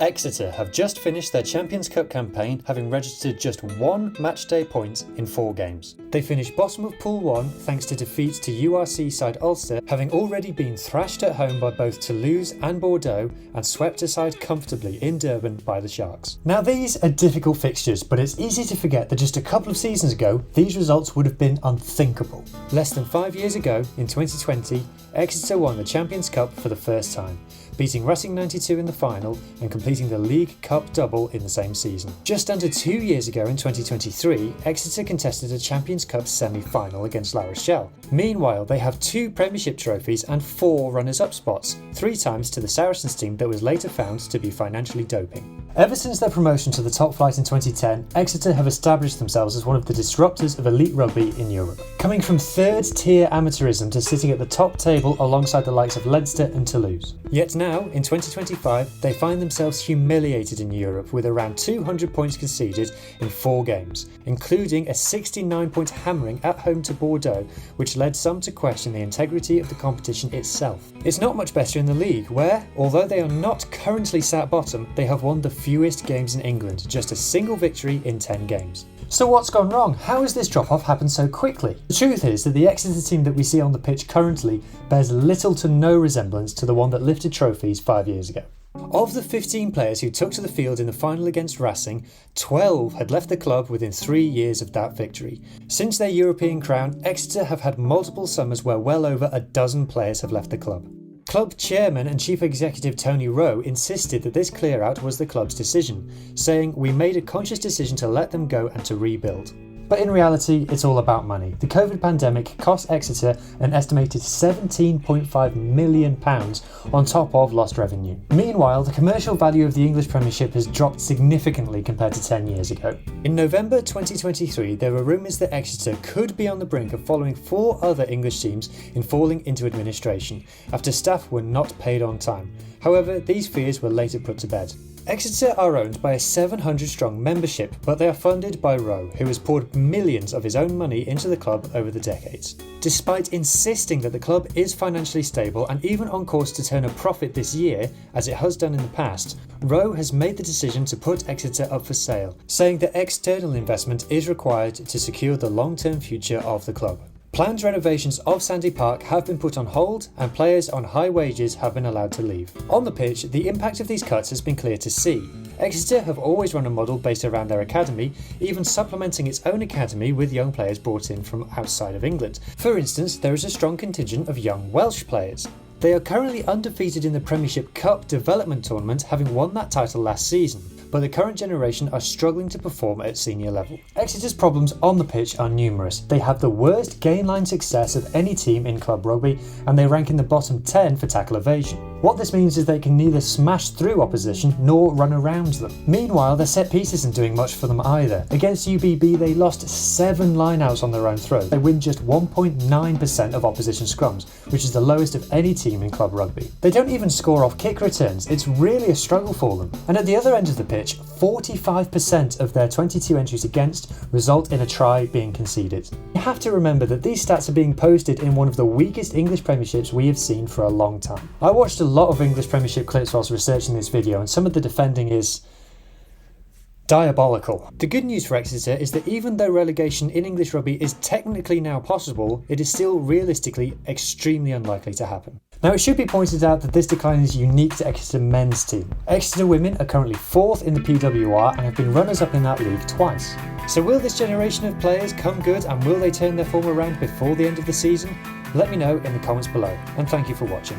Exeter have just finished their Champions Cup campaign, having registered just 1 matchday point in 4 games. They finished bottom of Pool 1 thanks to defeats to URC side Ulster, having already been thrashed at home by both Toulouse and Bordeaux and swept aside comfortably in Durban by the Sharks. Now these are difficult fixtures, but it's easy to forget that just a couple of seasons ago these results would have been unthinkable. Less than 5 years ago, in 2020, Exeter won the Champions Cup for the first time, beating Racing 92 in the final and completing the League Cup double in the same season. Just under 2 years ago in 2023, Exeter contested a Champions Cup semi-final against La Rochelle. Meanwhile, they have 2 Premiership trophies and 4 runners-up spots, 3 times to the Saracens team that was later found to be financially doping. Ever since their promotion to the top flight in 2010, Exeter have established themselves as one of the disruptors of elite rugby in Europe. Coming from 3rd tier amateurism to sitting at the top table alongside the likes of Leinster and Toulouse. Yet now, in 2025, they find themselves humiliated in Europe with around 200 points conceded in 4 games, including a 69-point hammering at home to Bordeaux, which led some to question the integrity of the competition itself. It's not much better in the league, where, although they are not currently sat bottom, they have won the fewest games in England, just a single victory in 10 games. So what's gone wrong? How has this drop-off happened so quickly? The truth is that the Exeter team that we see on the pitch currently bears little to no resemblance to the one that lifted trophies 5 years ago. Of the 15 players who took to the field in the final against Racing, 12 had left the club within 3 years of that victory. Since their European crown, Exeter have had multiple summers where well over a dozen players have left the club. Club chairman and chief executive Tony Rowe insisted that this clear-out was the club's decision, saying, "We made a conscious decision to let them go and to rebuild." But in reality, it's all about money. The COVID pandemic cost Exeter an estimated £17.5 million on top of lost revenue. Meanwhile, the commercial value of the English Premiership has dropped significantly compared to 10 years ago. In November 2023, there were rumours that Exeter could be on the brink of following 4 other English teams in falling into administration, after staff were not paid on time. However, these fears were later put to bed. Exeter are owned by a 700-strong membership, but they are funded by Rowe, who has poured millions of his own money into the club over the decades. Despite insisting that the club is financially stable and even on course to turn a profit this year, as it has done in the past, Rowe has made the decision to put Exeter up for sale, saying that external investment is required to secure the long-term future of the club. Planned renovations of Sandy Park have been put on hold and players on high wages have been allowed to leave. On the pitch, the impact of these cuts has been clear to see. Exeter have always run a model based around their academy, even supplementing its own academy with young players brought in from outside of England. For instance, there is a strong contingent of young Welsh players. They are currently undefeated in the Premiership Cup development tournament, having won that title last season, but the current generation are struggling to perform at senior level. Exeter's problems on the pitch are numerous. They have the worst gain line success of any team in club rugby, and they rank in the bottom 10 for tackle evasion. What this means is they can neither smash through opposition nor run around them. Meanwhile, their set piece isn't doing much for them either. Against UBB, they lost 7 lineouts on their own throw. They win just 1.9% of opposition scrums, which is the lowest of any team in club rugby. They don't even score off kick returns. It's really a struggle for them. And at the other end of the pitch, 45% of their 22 entries against result in a try being conceded. You have to remember that these stats are being posted in one of the weakest English Premierships we have seen for a long time. I watched a lot of English Premiership clips whilst researching this video, and some of the defending is diabolical. The good news for Exeter is that even though relegation in English rugby is technically now possible, it is still realistically extremely unlikely to happen. Now, it should be pointed out that this decline is unique to Exeter men's team. Exeter women are currently 4th in the PWR and have been runners-up in that league twice. So will this generation of players come good, and will they turn their form around before the end of the season? Let me know in the comments below, and thank you for watching.